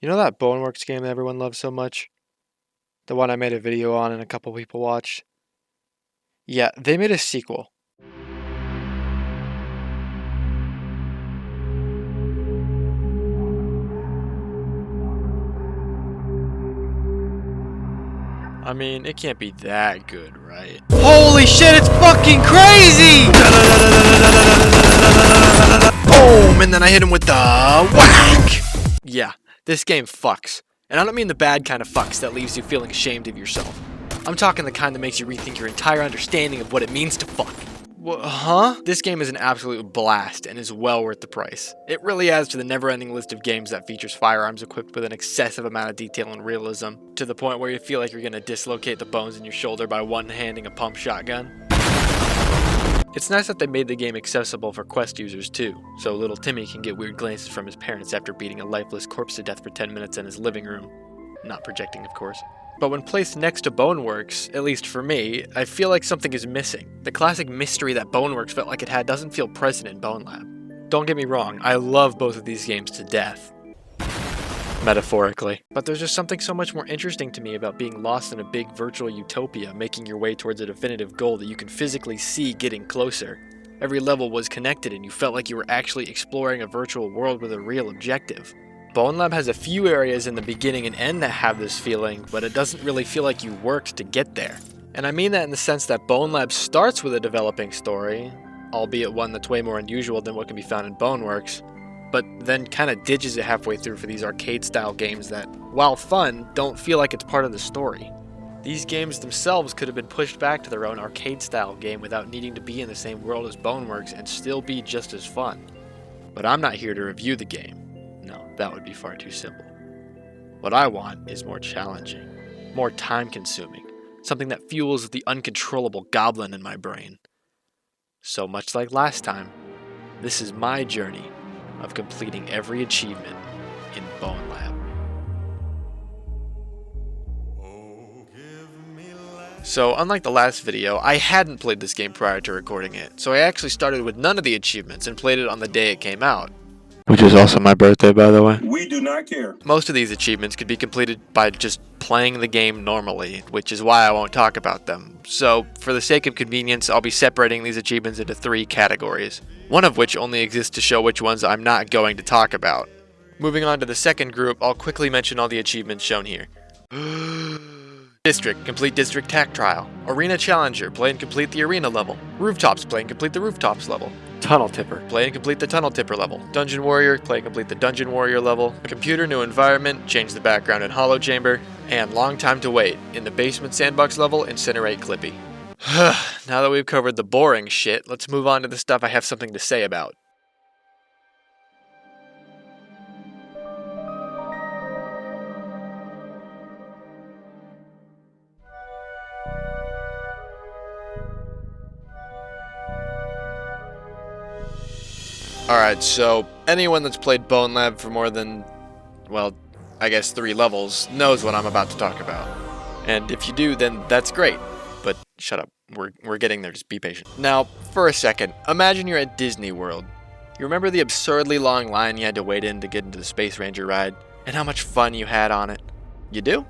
You know that Boneworks game that everyone loves so much? The one I made a video on and a couple people watched? Yeah, they made a sequel. I mean, it can't be that good, right? Holy shit, it's fucking crazy! Boom! And then I hit him with the whack! Yeah, this game fucks. And I don't mean the bad kind of fucks that leaves you feeling ashamed of yourself. I'm talking the kind that makes you rethink your entire understanding of what it means to fuck. Huh? This game is an absolute blast and is well worth the price. It really adds to the never-ending list of games that features firearms equipped with an excessive amount of detail and realism, to the point where you feel like you're gonna dislocate the bones in your shoulder by one-handing a pump shotgun. It's nice that they made the game accessible for Quest users too, so little Timmy can get weird glances from his parents after beating a lifeless corpse to death for 10 minutes in his living room. Not projecting, of course. But when placed next to Boneworks, at least for me, I feel like something is missing. The classic mystery that Boneworks felt like it had doesn't feel present in BONELAB. Don't get me wrong, I love both of these games to death. Metaphorically. But there's just something so much more interesting to me about being lost in a big virtual utopia, making your way towards a definitive goal that you can physically see getting closer. Every level was connected and you felt like you were actually exploring a virtual world with a real objective. BONELAB has a few areas in the beginning and end that have this feeling, but it doesn't really feel like you worked to get there. And I mean that in the sense that BONELAB starts with a developing story, albeit one that's way more unusual than what can be found in Boneworks, but then kind of ditches it halfway through for these arcade-style games that, while fun, don't feel like it's part of the story. These games themselves could have been pushed back to their own arcade-style game without needing to be in the same world as Boneworks and still be just as fun. But I'm not here to review the game. No, that would be far too simple. What I want is more challenging, more time-consuming, something that fuels the uncontrollable goblin in my brain. So much like last time, this is my journey of completing every achievement in BONELAB. So, unlike the last video, I hadn't played this game prior to recording it, so I actually started with none of the achievements and played it on the day it came out. Which is also my birthday, by the way. We do not care. Most of these achievements could be completed by just playing the game normally, which is why I won't talk about them. So, for the sake of convenience, I'll be separating these achievements into 3 categories, one of which only exists to show which ones I'm not going to talk about. Moving on to the second group, I'll quickly mention all the achievements shown here. District, complete District Tac Trial. Arena Challenger, play and complete the arena level. Rooftops, play and complete the rooftops level. Tunnel Tipper, play and complete the Tunnel Tipper level. Dungeon Warrior, play and complete the Dungeon Warrior level. Computer, new environment, change the background in Hollow Chamber. And Long Time to Wait, in the Basement Sandbox level, incinerate Clippy. Now that we've covered the boring shit, let's move on to the stuff I have something to say about. Alright, so anyone that's played BONELAB for more than, well, I guess 3 levels knows what I'm about to talk about. And if you do, then that's great. But shut up, we're getting there, just be patient. Now, for a second, imagine you're at Disney World. You remember the absurdly long line you had to wait in to get into the Space Ranger ride? And how much fun you had on it? You do?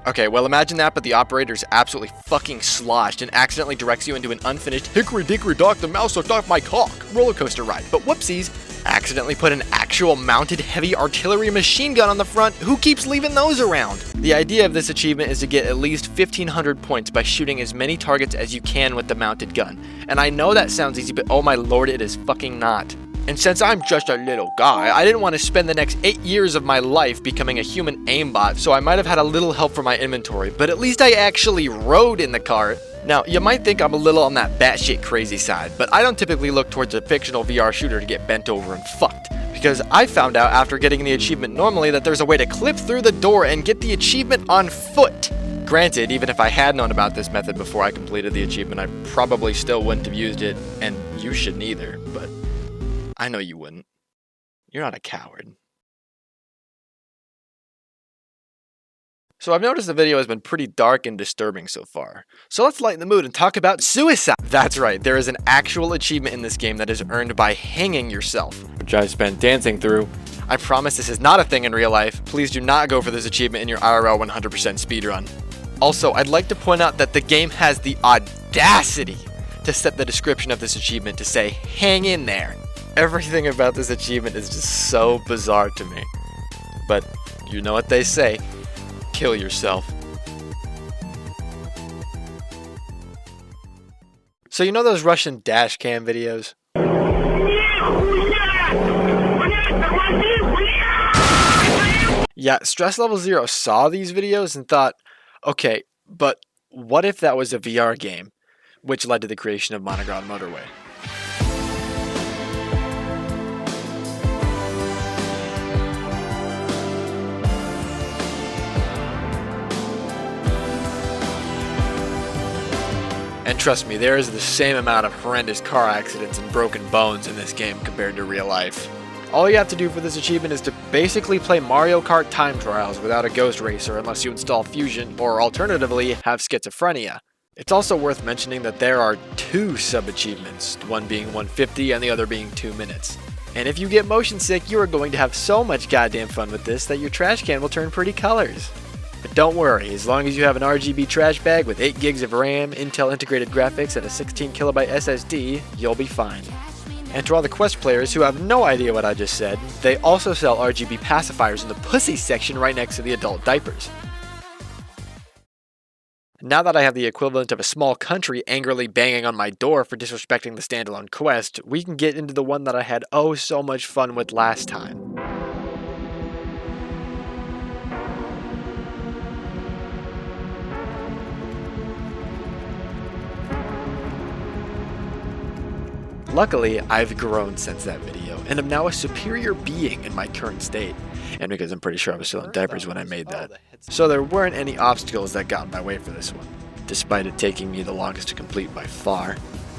Okay, well imagine that, but the operator's absolutely fucking sloshed and accidentally directs you into an unfinished Hickory Dickory Dock, the mouse sucked off my cock roller coaster ride. But whoopsies, accidentally put an actual mounted heavy artillery machine gun on the front. Who keeps leaving those around? The idea of this achievement is to get at least 1,500 points by shooting as many targets as you can with the mounted gun. And I know that sounds easy, but oh my lord, it is fucking not. And since I'm just a little guy, I didn't want to spend the next 8 years of my life becoming a human aimbot, so I might have had a little help for my inventory, but at least I actually rode in the cart. Now, you might think I'm a little on that batshit crazy side, but I don't typically look towards a fictional VR shooter to get bent over and fucked, because I found out after getting the achievement normally that there's a way to clip through the door and get the achievement on foot. Granted, even if I had known about this method before I completed the achievement, I probably still wouldn't have used it, and you shouldn't either, but I know you wouldn't. You're not a coward. So I've noticed the video has been pretty dark and disturbing so far. So let's lighten the mood and talk about suicide. That's right, there is an actual achievement in this game that is earned by hanging yourself, which I spent dancing through I promise this is not a thing in real life. Please do not go for this achievement in your IRL 100% speedrun. Also, I'd like to point out that the game has the audacity to set the description of this achievement to say, hang in there. Everything about this achievement is just so bizarre to me. But you know what they say, kill yourself. So you know those Russian dash cam videos? Yeah, Stress Level 0 saw these videos and thought, okay, but what if that was a VR game? Which led to the creation of Monoground Motorway. And trust me, there is the same amount of horrendous car accidents and broken bones in this game compared to real life. All you have to do for this achievement is to basically play Mario Kart Time Trials without a Ghost Racer unless you install Fusion or alternatively have schizophrenia. It's also worth mentioning that there are 2 sub-achievements, one being 150 and the other being 2 minutes. And if you get motion sick, you are going to have so much goddamn fun with this that your trash can will turn pretty colors. But don't worry, as long as you have an RGB trash bag with 8 gigs of RAM, Intel integrated graphics, and a 16KB SSD, you'll be fine. And to all the Quest players who have no idea what I just said, they also sell RGB pacifiers in the pussy section right next to the adult diapers. Now that I have the equivalent of a small country angrily banging on my door for disrespecting the standalone Quest, we can get into the one that I had oh so much fun with last time. Luckily, I've grown since that video, and am now a superior being in my current state. And because I'm pretty sure I was still in diapers when I made that. So there weren't any obstacles that got in my way for this one, despite it taking me the longest to complete by far.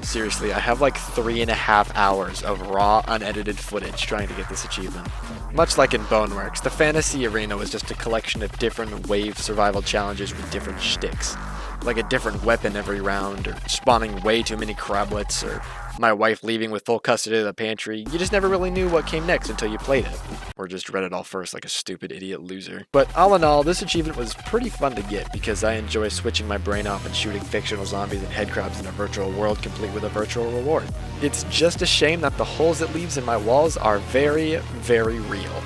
Seriously, I have like 3.5 hours of raw, unedited footage trying to get this achievement. Much like in Boneworks, the Fantasy Arena was just a collection of different wave survival challenges with different shticks. Like a different weapon every round, or spawning way too many crablets, or my wife leaving with full custody of the pantry. You just never really knew what came next until you played it. Or just read it all first like a stupid idiot loser. But all in all, this achievement was pretty fun to get because I enjoy switching my brain off and shooting fictional zombies and headcrabs in a virtual world complete with a virtual reward. It's just a shame that the holes it leaves in my walls are very, very real.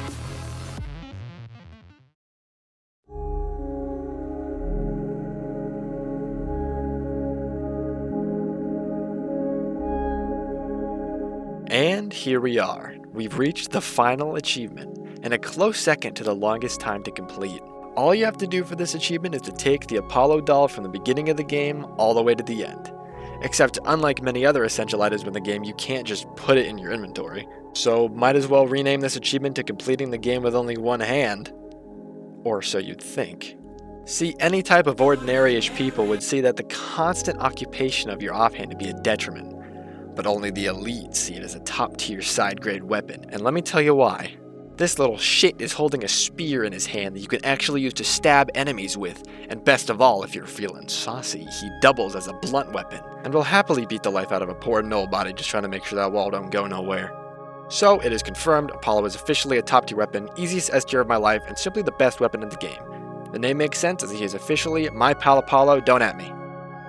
And here we are. We've reached the final achievement, and a close second to the longest time to complete. All you have to do for this achievement is to take the Apollo doll from the beginning of the game all the way to the end. Except unlike many other essential items in the game, you can't just put it in your inventory. So might as well rename this achievement to completing the game with only one hand. Or so you'd think. See, any type of ordinary-ish people would see that the constant occupation of your offhand would be a detriment. But only the elite see it as a top-tier side-grade weapon, and let me tell you why. This little shit is holding a spear in his hand that you can actually use to stab enemies with, and best of all, if you're feeling saucy, he doubles as a blunt weapon, and will happily beat the life out of a poor nobody just trying to make sure that wall don't go nowhere. So, it is confirmed, Apollo is officially a top-tier weapon, easiest S tier of my life, and simply the best weapon in the game. The name makes sense as he is officially my pal Apollo, don't at me.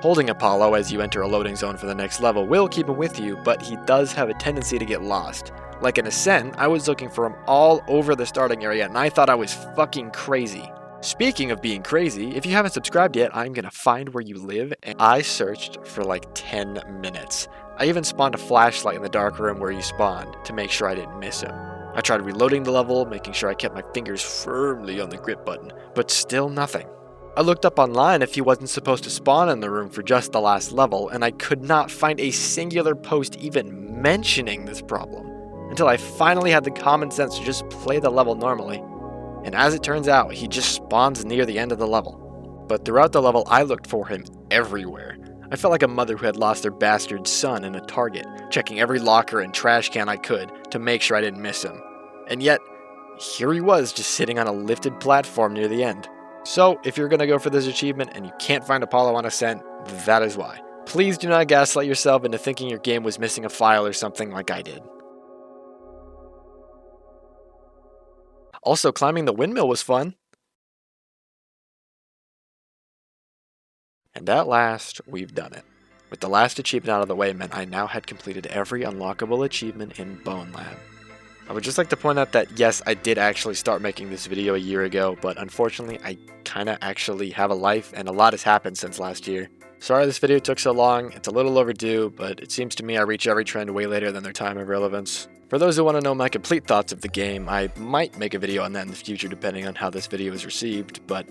Holding Apollo as you enter a loading zone for the next level will keep him with you, but he does have a tendency to get lost. Like in Ascent, I was looking for him all over the starting area and I thought I was fucking crazy. Speaking of being crazy, if you haven't subscribed yet, I'm gonna find where you live, and I searched for like 10 minutes. I even spawned a flashlight in the dark room where you spawned to make sure I didn't miss him. I tried reloading the level, making sure I kept my fingers firmly on the grip button, but still nothing. I looked up online if he wasn't supposed to spawn in the room for just the last level, and I could not find a singular post even mentioning this problem, until I finally had the common sense to just play the level normally. And as it turns out, he just spawns near the end of the level. But throughout the level, I looked for him everywhere. I felt like a mother who had lost their bastard son in a Target, checking every locker and trash can I could to make sure I didn't miss him. And yet, here he was just sitting on a lifted platform near the end. So, if you're gonna go for this achievement and you can't find Apollo on Ascent, that is why. Please do not gaslight yourself into thinking your game was missing a file or something like I did. Also, climbing the windmill was fun. And at last, we've done it. With the last achievement out of the way meant I now had completed every unlockable achievement in BONELAB. I would just like to point out that yes, I did actually start making this video a year ago, but unfortunately I kinda actually have a life and a lot has happened since last year. Sorry this video took so long, it's a little overdue, but it seems to me I reach every trend way later than their time of relevance. For those who want to know my complete thoughts of the game, I might make a video on that in the future depending on how this video is received, but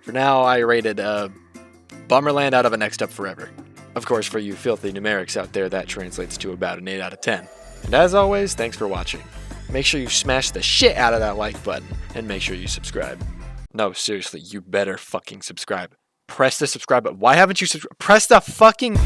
for now I rated Bummerland out of a Next Up Forever. Of course, for you filthy numerics out there, that translates to about an 8 out of 10. And as always, thanks for watching. Make sure you smash the shit out of that like button, and make sure you subscribe. No, seriously, you better fucking subscribe. Press the subscribe button. Why haven't you subscribed? Press the fucking...